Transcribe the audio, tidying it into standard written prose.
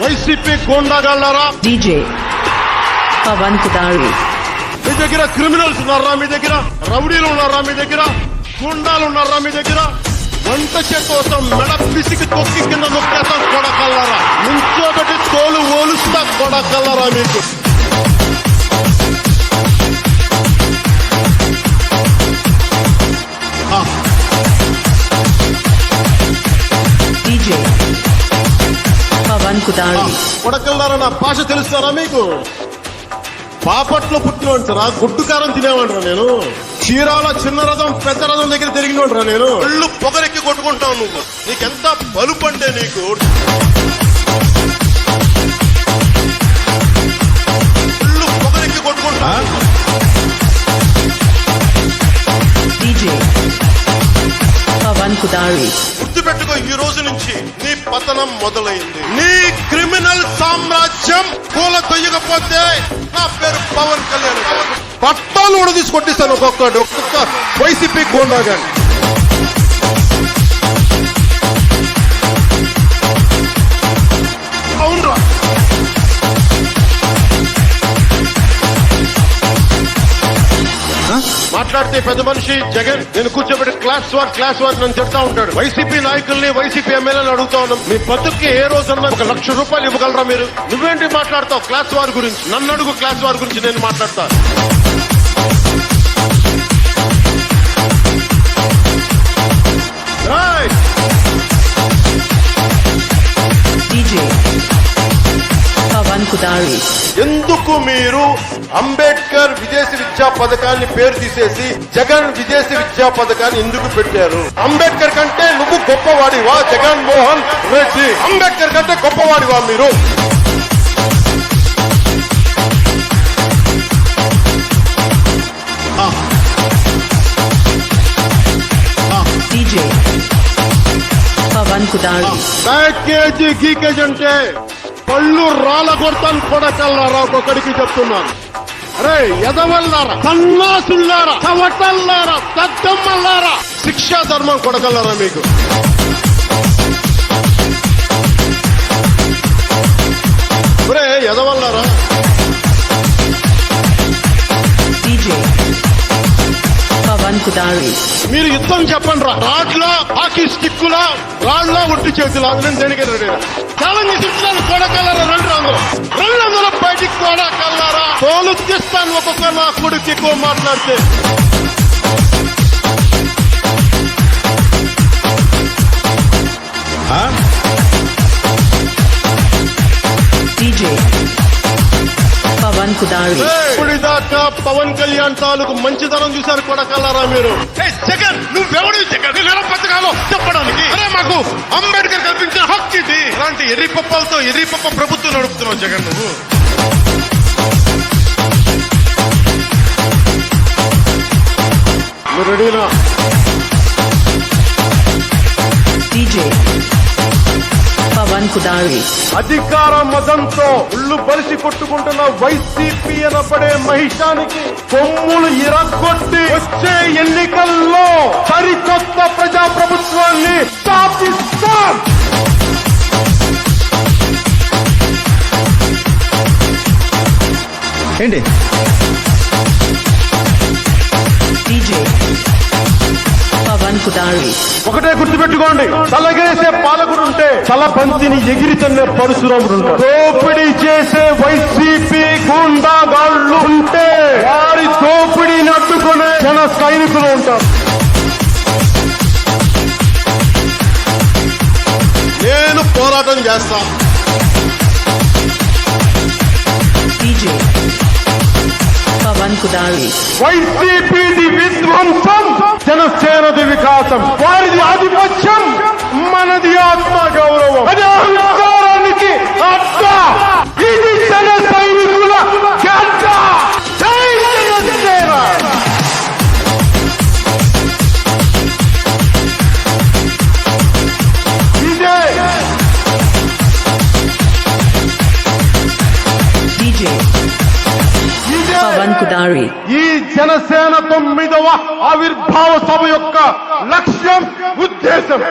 YCP గోండాగాళ్ళారా, DJ Pawan కుదారి, మీ దగ్గర criminals ఉన్నారా, మీ దగ్గర రౌడీలు ఉన్నారా, మీ దగ్గర గుండాలు ఉన్నారా, మీ దగ్గర వంట కోసం మెడ పిసికి తొక్కి కింద నొక్కేస్తా కొడకల్లారా, నుంచోబెట్టి తోలు ఓలుస్తా కొడకల్లారా మీకు. డీజే పవన్ కుదారి, కొడకల్లారా నా భాష తెలుస్తారా మీకు? బాపట్లో పుట్టినవంటరా, గుడ్డు కారం తినేవంటరా నేను. చీరాల చిన్న రథం పెద్ద రథం దగ్గర తిరిగినవంటరా నేను. ఒళ్ళు పొగరెక్కి కొట్టుకుంటావు నువ్వు. నీకెంత బలుపు అంటే నీకు. ఒళ్ళు పొగరెక్కి కొట్టుకుంటా. డీజే పవన్ కుదారి, గుర్తు పెట్టుకో, ఈ రోజు నుంచి నీ పతనం మొదలైంది. నీ క్రిమినల్ సామ్రాజ్యం కూల తొయ్యకపోతే నా పేరు పవన్ కళ్యాణ్. పట్టాలు కూడా తీసి కొట్టిస్తాను ఒక్కొక్క వైసీపీ గోండా గాని. అవునరా, మాట్లాడితే పెద్ద మనిషి జగన్ నేను కూర్చోబెట్టి క్లాస్ వార్ నన్ను చెప్తా ఉంటాడు. వైసీపీ నాయకుల్ని వైసీపీ ఎమ్మెల్యేలు అడుగుతా ఉన్నాం, మీ బతుక్కి ఏ రోజన్నా ₹1,00,000 ఇవ్వగలరా మీరు? నువ్వేంటి మాట్లాడతావు క్లాస్ వార్ గురించి? నన్ను అడుగు క్లాస్ వార్ గురించి, నేను మాట్లాడతా. డీజే పవన్ కుదారి, ఎందుకు మీరు అంబేద్కర్ విదేశీ విద్యా పథకాన్ని పేరు తీసేసి జగన్ విదేశీ విద్యా పథకాన్ని ఎందుకు పెట్టారు? అంబేద్కర్ కంటే నువ్వు గొప్పవాడివా? జగన్మోహన్ రెడ్డి అంబేద్కర్ కంటే గొప్పవాడివా మీరు? డీజే పవన్ కుదారి, కేజీ గీకేజీ అంటే పళ్ళు రాళ్ళ కొడతాను కొడకల్లారా. ఒక్కొక్కడికి చెప్తున్నాను, అరే ఎదవల్లారా, సన్నాసుల్లారా, చవటల్లారా, దద్దమ్మల్లారా, శిక్షా ధర్మం కొడకల్లారా మీకు. ఒరే ఎదవల్లారా. డీజే పవన్ కుదారి, మీరు యుద్ధం చెప్పండి రా. రాడ్లా హాకీ స్టిక్కులా, రాళ్లా ఒట్టి చేతులా, నేను దేనికి రెడీ. ఛాలెంజ్ ఇస్తున్నాను కొడకల్లారా. రెండు బయటికి కొడకల్లారా. తోలు తీస్తాను ఒక్కొక్క నా కొడుకు ఎక్కువ మాట్లాడితే. డీజే పవన్ కుదారి, ఇప్పటిదాకా పవన్ కళ్యాణ్ తాలూకు మంచితనం చూశారు కొడకల్లారా మీరు. జగన్ నువ్వెవడు? జగన్ పథకాలు చెప్పడానికి అరే మాకు అంబేద్కర్ కల్పించిన హక్కు ఇది. ఇలాంటి ఎర్రిపప్పలతో ఎర్రిపప్ప ప్రభుత్వం నడుపుతున్నావు జగన్ నువ్వు. నువ్వు రెడీనా? డీజే పవన్ కుదారి, అధికార మదంతో ఉళ్ళు బలిసి కొట్టుకుంటున్న వైసీపీ అనబడే మహిషానికి కొమ్ములు ఇరగొట్టి వచ్చే ఎన్నికల్లో సరికొత్త ప్రజాప్రభుత్వాన్ని స్థాపిస్తాం. ఏంటి డీజే పవన్ కుదారి, ఒకటే గుర్తుపెట్టుకోండి, తలగేసే పాలకుడుంటే తల పంతిని ఎగిరి తన్నే పరశురాముడు ఉంటాడు. దోపిడీ చేసే వైసీపీ గూండాగాళ్ళు ఉంటే వారి దోపిడీని అడ్డుకునే జన సైనికులు ఉంటారు. నేను పోరాటం చేస్తా. డీజే పవన్ కుదారి, వైసీపీది విధ్వంసం, జనసేనది వికాసం. వారిది ఆధిపత్యం, మనది ఆత్మ గౌరవం. అది అహంకారానికి అడ్డ. ఇది జన సైనికుల గడ్డ. జై జనసేన. ఇదే డీజే పవన్ కుదారి, ఈ జనసేన 9వ ఆవిర్భావ సభ యొక్క లక్ష్యం, ఉద్దేశం.